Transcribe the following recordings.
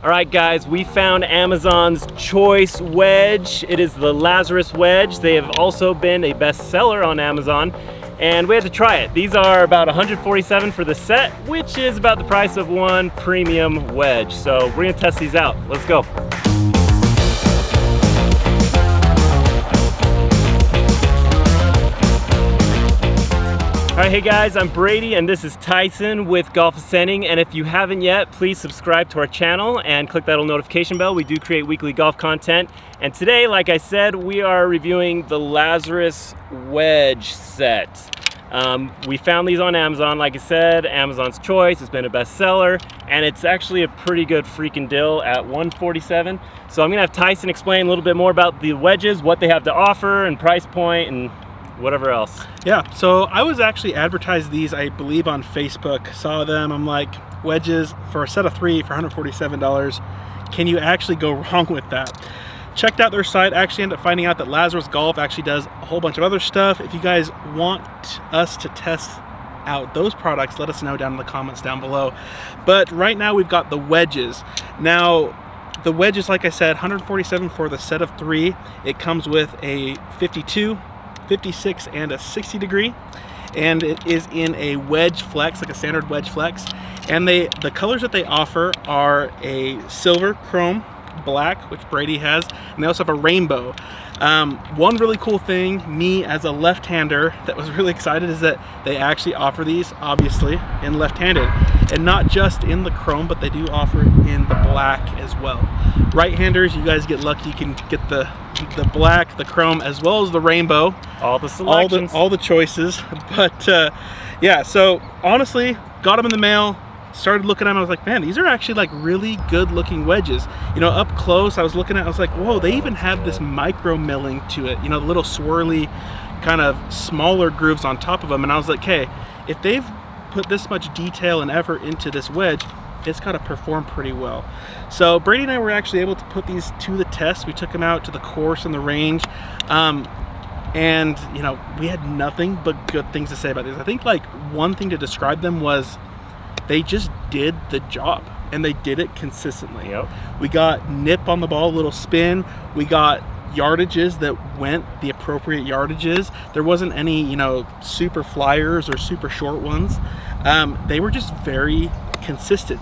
All right, guys, we found Amazon's choice wedge. It is the Lazrus Wedge. They have also been a bestseller on Amazon, and we had to try it. These are about $147 for the set, which is about the price of one premium wedge. So we're gonna test these out. Let's go. All right, hey guys, I'm Brady and this is Tyson with Golf Ascending, and if you haven't yet, please subscribe to our channel and click that little notification bell. We do create weekly golf content, and today, like I said, we are reviewing the Lazrus Wedge set. We found these on Amazon, like I said, Amazon's choice. It's been a bestseller, and it's actually a pretty good freaking deal at $147. So I'm gonna have Tyson explain a little bit more about the wedges, what they have to offer, and price point, and whatever else. Yeah, so I was actually advertised these, I believe, on Facebook. Saw them, I'm like, wedges for a set of 3 for $147. Can you actually go wrong with that? Checked out their site, actually ended up finding out that Lazrus Golf actually does a whole bunch of other stuff. If you guys want us to test out those products, let us know down in the comments down below. But right now we've got the wedges. Now, the wedges, like I said, $147 for the set of 3. It comes with a 52, 56 and a 60 degree, and it is in a wedge flex, like a standard wedge flex. And the colors that they offer are a silver, chrome, black, which Brady has, and they also have a rainbow. One really cool thing, me as a left-hander that was really excited, is that they actually offer these obviously in left-handed, and not just in the chrome, but they do offer it in the black as well. Right-handers, you guys get lucky, you can get the black, the chrome, as well as the rainbow. All the selections. All the choices. But yeah, so honestly, got them in the mail, started looking at them, I was like, man, these are actually like really good looking wedges. You know, up close, I was looking at it, I was like, whoa, they even have this micro milling to it, you know, little swirly kind of smaller grooves on top of them. And I was like, hey, if they've put this much detail and effort into this wedge, it's got to perform pretty well. So Brady and I were actually able to put these to the test. We took them out to the course and the range, and you know, we had nothing but good things to say about these. I think like one thing to describe them was they just did the job, and they did it consistently. Yep. We got nip on the ball, a little spin. We got yardages that went the appropriate yardages. There wasn't any, you know, super flyers or super short ones. They were just very consistent,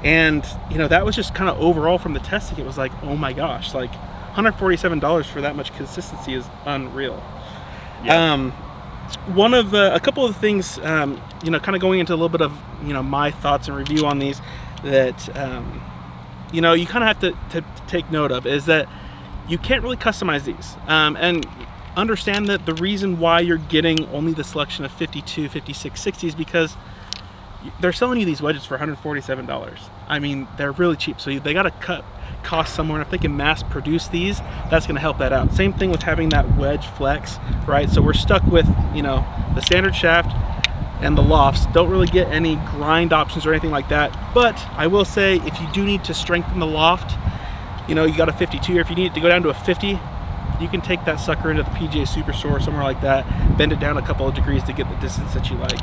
and you know, that was just kind of overall from the testing, it was like, oh my gosh, like $147 for that much consistency is unreal. Yeah. A couple of things, you know, kind of going into a little bit of, you know, my thoughts and review on these that you know, you kind of have to take note of, is that you can't really customize these, and understand that the reason why you're getting only the selection of 52, 56, 60 is because they're selling you these wedges for $147. I mean, they're really cheap, so they got to cut costs somewhere, and if they can mass produce these, that's going to help that out. Same thing with having that wedge flex, right? So we're stuck with, you know, the standard shaft and the lofts. Don't really get any grind options or anything like that, but I will say, if you do need to strengthen the loft, you know, you got a 52 here. If you need it to go down to a 50, you can take that sucker into the PGA Superstore or somewhere like that, bend it down a couple of degrees to get the distance that you like.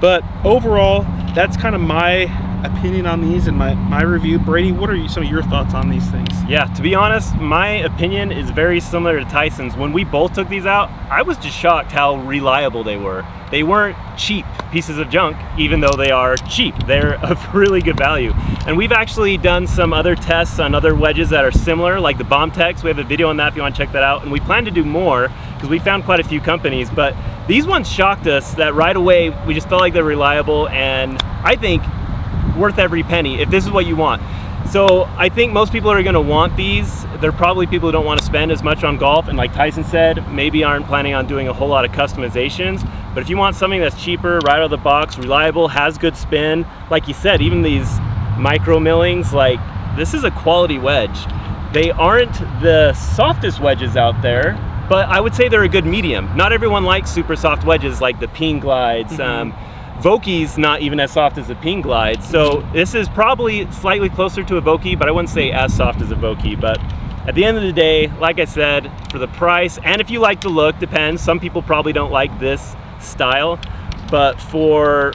But overall, that's kind of my opinion on these and my review. Brady, what are some of your thoughts on these things? Yeah, to be honest, my opinion is very similar to Tyson's. When we both took these out, I was just shocked how reliable they were. They weren't cheap pieces of junk, even though they are cheap. They're of really good value. And we've actually done some other tests on other wedges that are similar, like the Bomb Techs. We have a video on that if you want to check that out. And we plan to do more, because we found quite a few companies. But these ones shocked us that right away, we just felt like they're reliable, and I think worth every penny if this is what you want. So I think most people are going to want these. They're probably people who don't want to spend as much on golf, and like Tyson said, maybe aren't planning on doing a whole lot of customizations. But if you want something that's cheaper, right out of the box, reliable, has good spin, like you said, even these micro millings, like, this is a quality wedge. They aren't the softest wedges out there, but I would say they're a good medium. Not everyone likes super soft wedges like the Peen Glides. Vokey's not even as soft as a Peen Glide, so this is probably slightly closer to a Vokey, but I wouldn't say as soft as a Vokey. But at the end of the day, like I said, for the price, and if you like the look, depends. Some people probably don't like this style, but for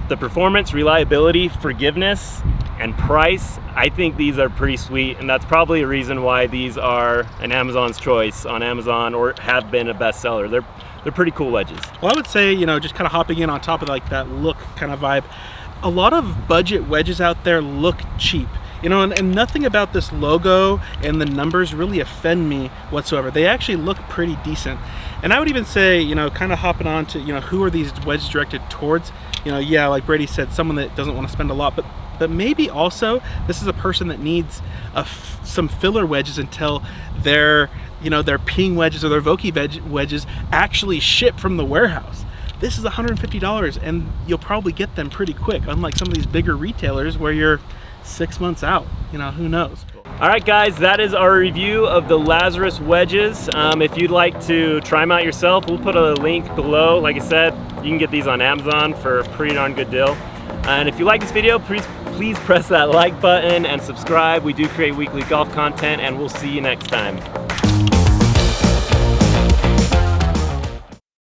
the performance, reliability, forgiveness, and price, I think these are pretty sweet, and that's probably a reason why these are an Amazon's choice on Amazon, or have been a bestseller. They're pretty cool wedges. Well, I would say, you know, just kind of hopping in on top of like that look kind of vibe, a lot of budget wedges out there look cheap. You know, and nothing about this logo and the numbers really offend me whatsoever. They actually look pretty decent. And I would even say, you know, kind of hopping on to, you know, who are these wedges directed towards? You know, yeah, like Brady said, someone that doesn't want to spend a lot, but maybe also this is a person that needs some filler wedges until their, you know, their ping wedges or their Vokey wedges actually ship from the warehouse. This is $150 and you'll probably get them pretty quick, unlike some of these bigger retailers where you're 6 months out. You know, who knows? All right, guys, that is our review of the Lazrus wedges. If you'd like to try them out yourself, we'll put a link below. Like I said, you can get these on Amazon for a pretty darn good deal. And if you like this video, please press that like button and subscribe. We do create weekly golf content, and we'll see you next time.